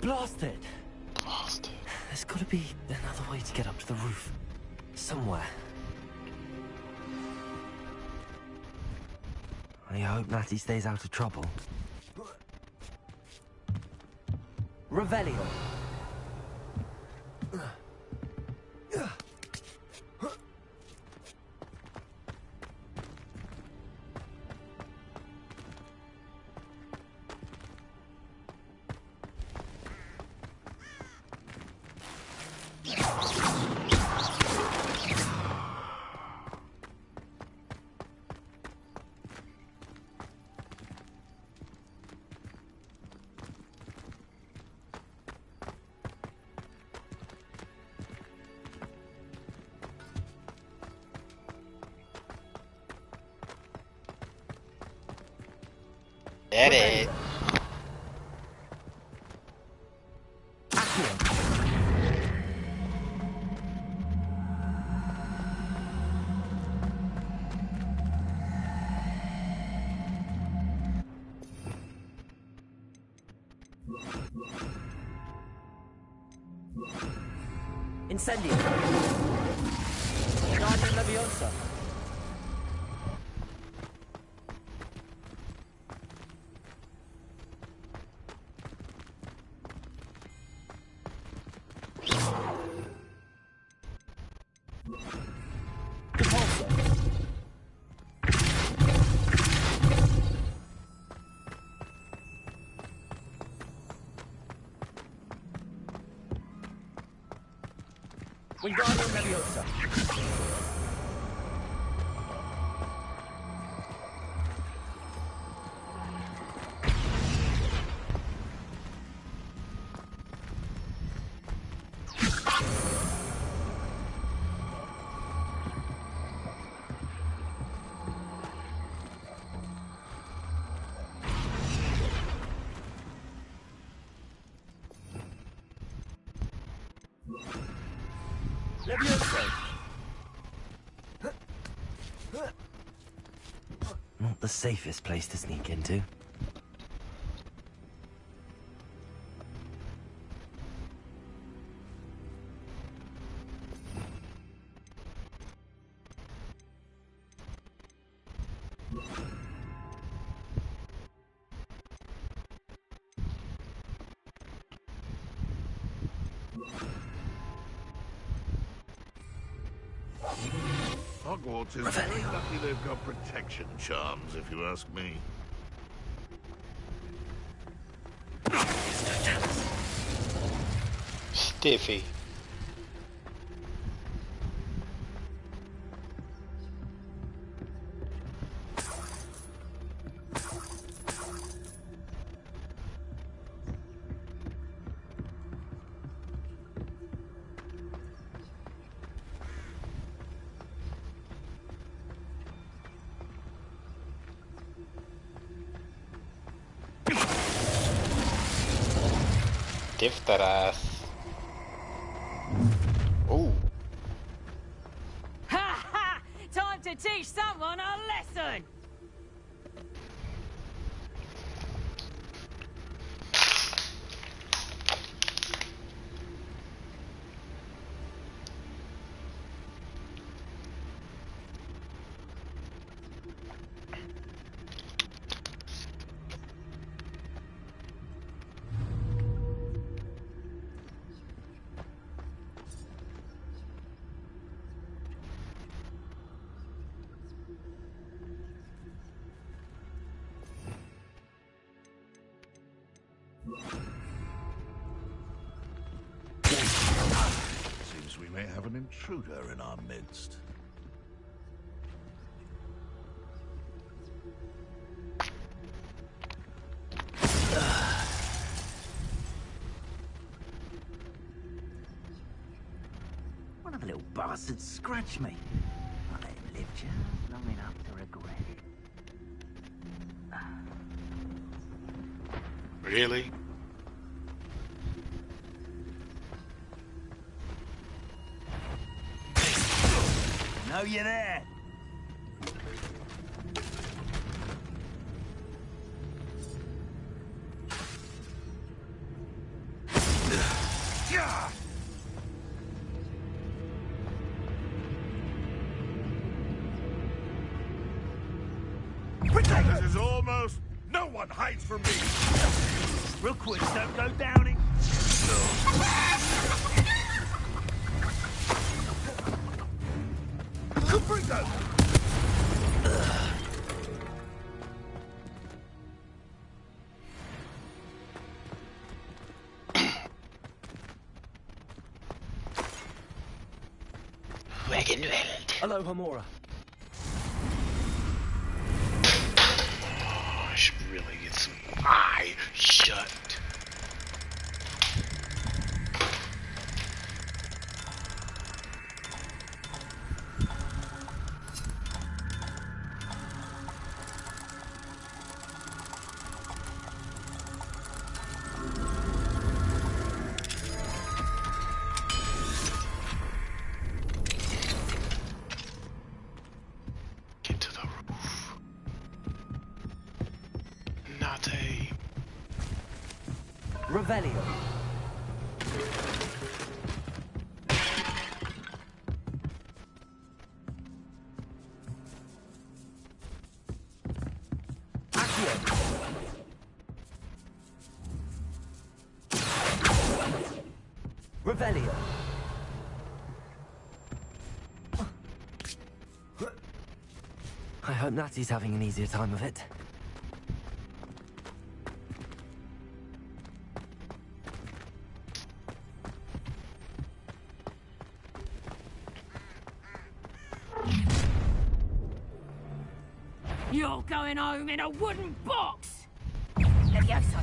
Blasted. Blasted. There's gotta be another way to get up to the roof. Somewhere. I hope Natty stays out of trouble. Revelio. Get it. Incendio. Guardian Leviosa. Wingardium Leviosa. Not the safest place to sneak into. Hogwarts is very lucky they've got protection charms, if you ask me. Stiffy. Stiff that ass. Oh. Ha ha! Time to teach someone a lesson! may have an intruder in our midst. One of the little bastards scratched me. I let him live just long enough to regret it. Really? Know you there. This is almost... No one hides from me! Rookwoods don't go downing. Bringo! Wagenwelt. Hello, Hamora. Oh, I should really get some eye shut. Get to the roof. Not a... Revelio. Revelio. I hope Natty's having an easier time of it. You're going home in a wooden box! Levioso!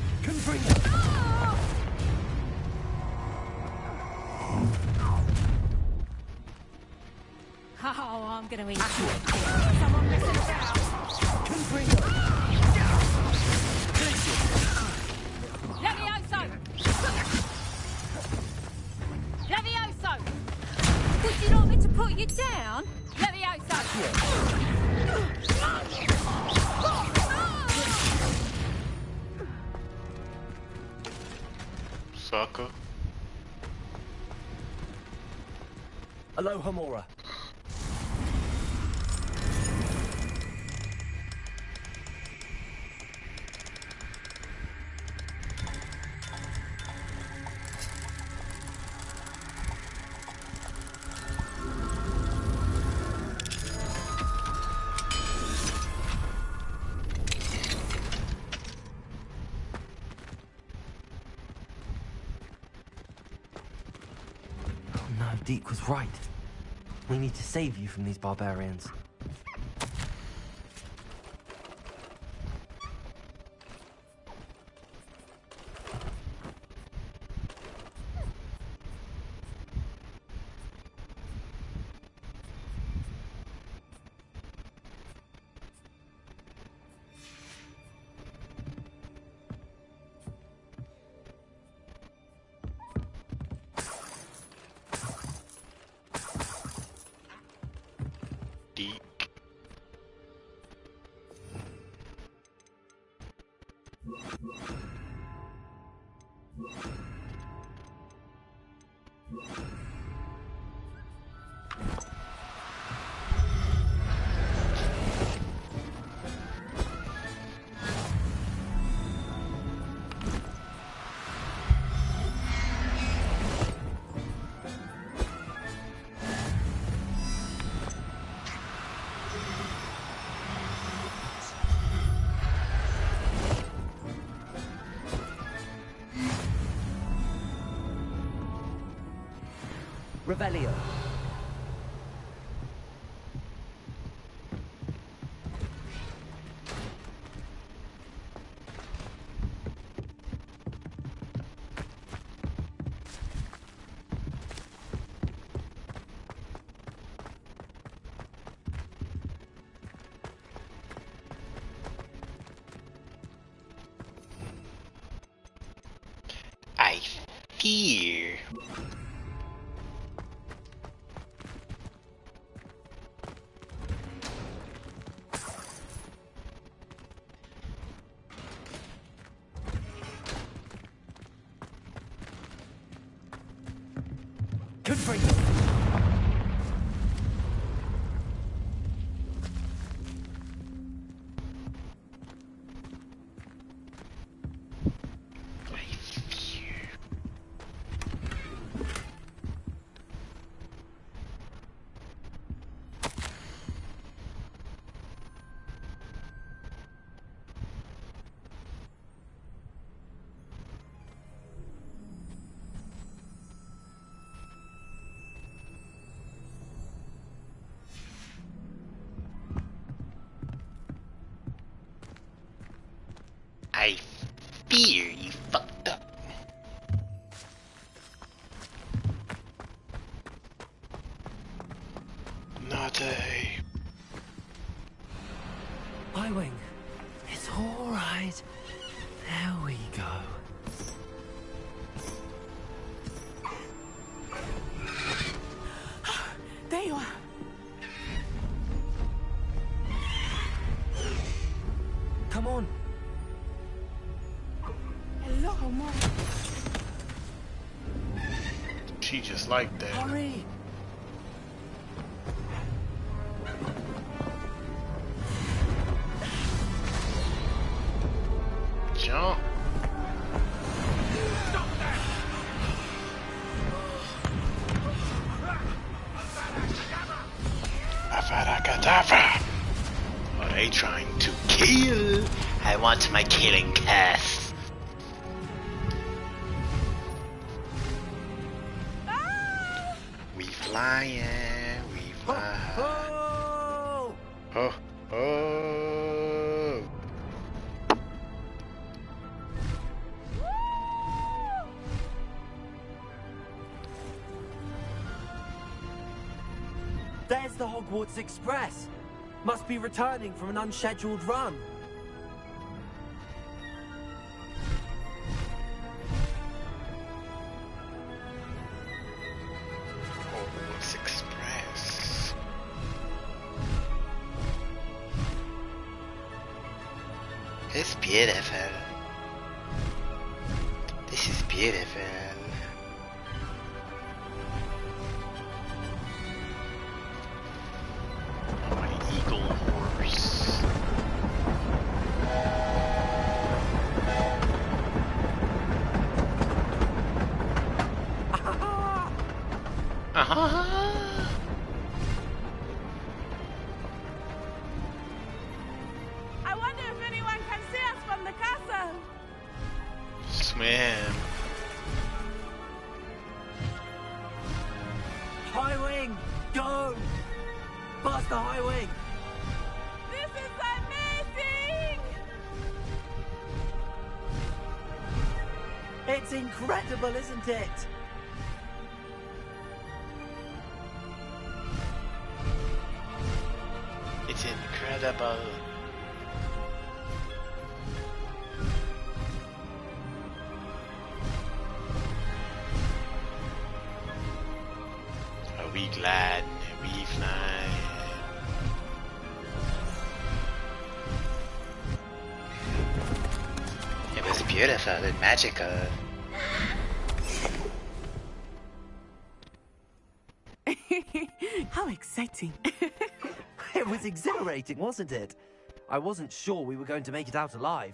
Oh, I'm gonna eat you. Someone messing about. Levioso! Levioso! Would you like me to put you down? Levioso! Sucker. Hello, Hamora. Oh no, Deke was right. We need to save you from these barbarians. Deep. Revelio. I fear. Good for you. I fear you fucked up. Not a... Highwing. It's all right. There we go. There you are. Come on. Hello, Mom. She just like that. Hurry. Jump. Avada Kedavra. Are they trying to kill? I want my killing curse. We flying, we fly. Oh! Oh, oh. There's the Hogwarts Express. Must be returning from an unscheduled run. Hogwarts Express. It's beautiful. This is beautiful. My eagle horse. I wonder if anyone can see us from the castle. Swim. High wing, go! Faster, high wing! This is amazing! It's incredible, isn't it? It's incredible. Are we glad? Are we flying? It was beautiful and magical. How exciting. It was exhilarating, wasn't it? I wasn't sure we were going to make it out alive.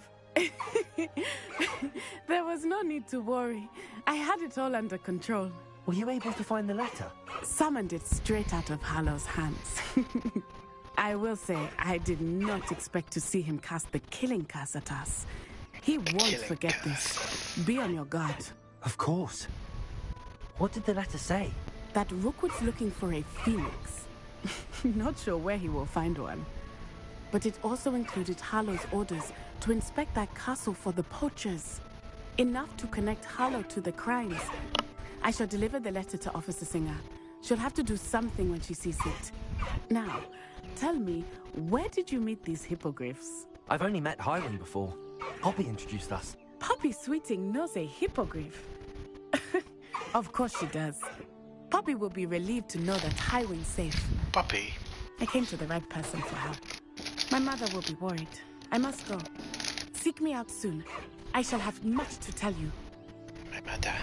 There was no need to worry. I had it all under control. Were you able to find the letter? Summoned it straight out of Hallow's hands. I will say, I did not expect to see him cast the killing curse at us. He won't forget this. Be on your guard. Of course. What did the letter say? that Rookwood's looking for a phoenix. Not sure where he will find one. But it also included Harlow's orders to inspect that castle for the poachers. Enough to connect Harlow to the crimes. I shall deliver the letter to Officer Singer. She'll have to do something when she sees it. Now, tell me, where did you meet these hippogriffs? I've only met Highwing before. Poppy introduced us. Poppy Sweeting knows a hippogriff. Of course she does. Poppy will be relieved to know that Highwing's safe. Poppy. I came to the right person for help. My mother will be worried. I must go. Seek me out soon. I shall have much to tell you. My mother.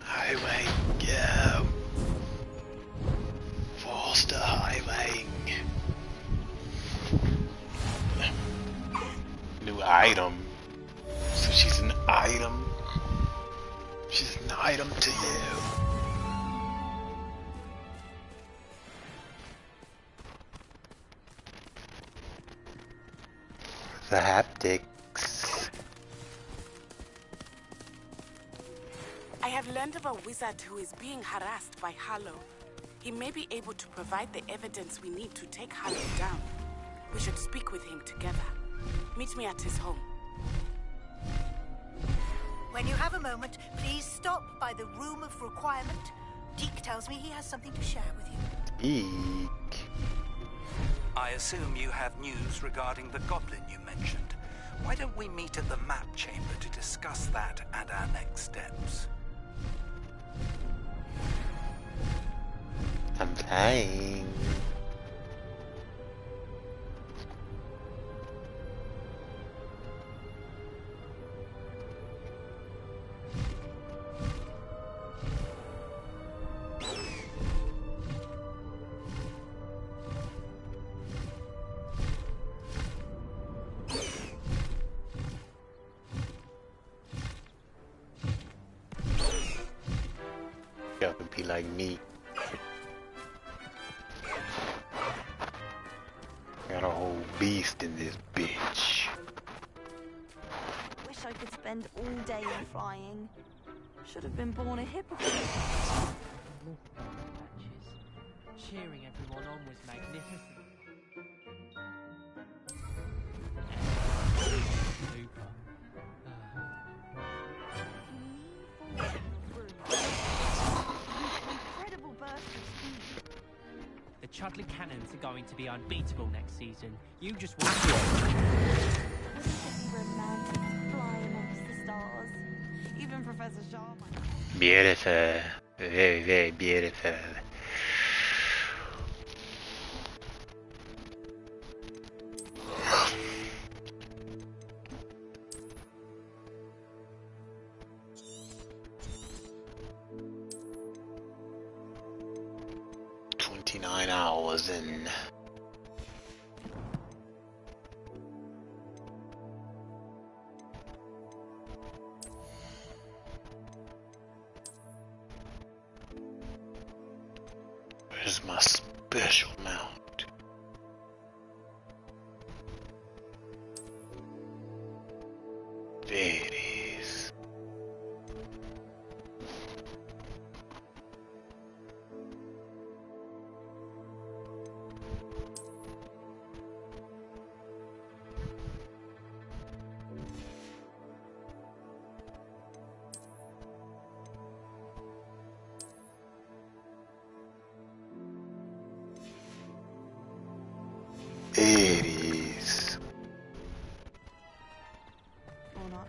Highway, go. Foster Highway. New item. So she's an item. She's an item to you. The haptics. I have learned of a wizard who is being harassed by Harlow. He may be able to provide the evidence we need to take Harlow down. We should speak with him together. Meet me at his home. When you have a moment, please stop by the room of requirement. Deke tells me he has something to share with you. Eek. I assume you have news regarding the goblin you mentioned. Why don't we meet at the map chamber to discuss that and our next steps? I'm flying. Y'all can be like me. Got a whole beast in this bitch. Wish I could spend all day in flying. Should have been born a hippogriff. Cheering everyone on was magnificent. Incredible burst of speed. The Chudley Cannons are going to be unbeatable next season. You just watch. Wouldn't it be romantic to fly amongst the stars? Even Professor Shaw might. Beautiful. Very, very beautiful. $29 in. Where's my special mount? There it is. It is. Or not.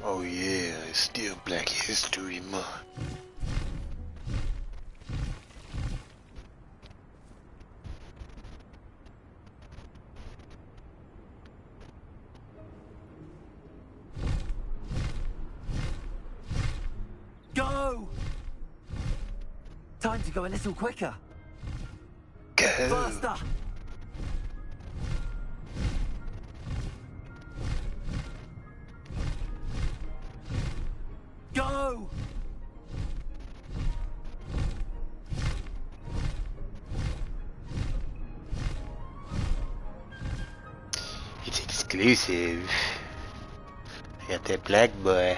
Oh yeah, it's still Black History Month. Go! Time to go a little quicker. Go! Faster! Go! It's exclusive. I got that black boy.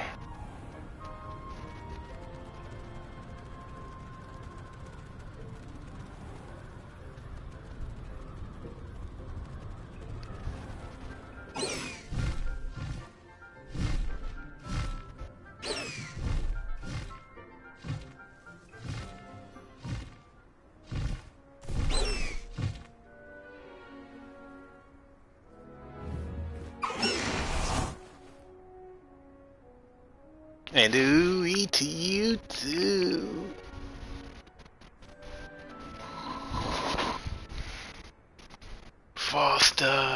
And ooh-wee to you too. Foster.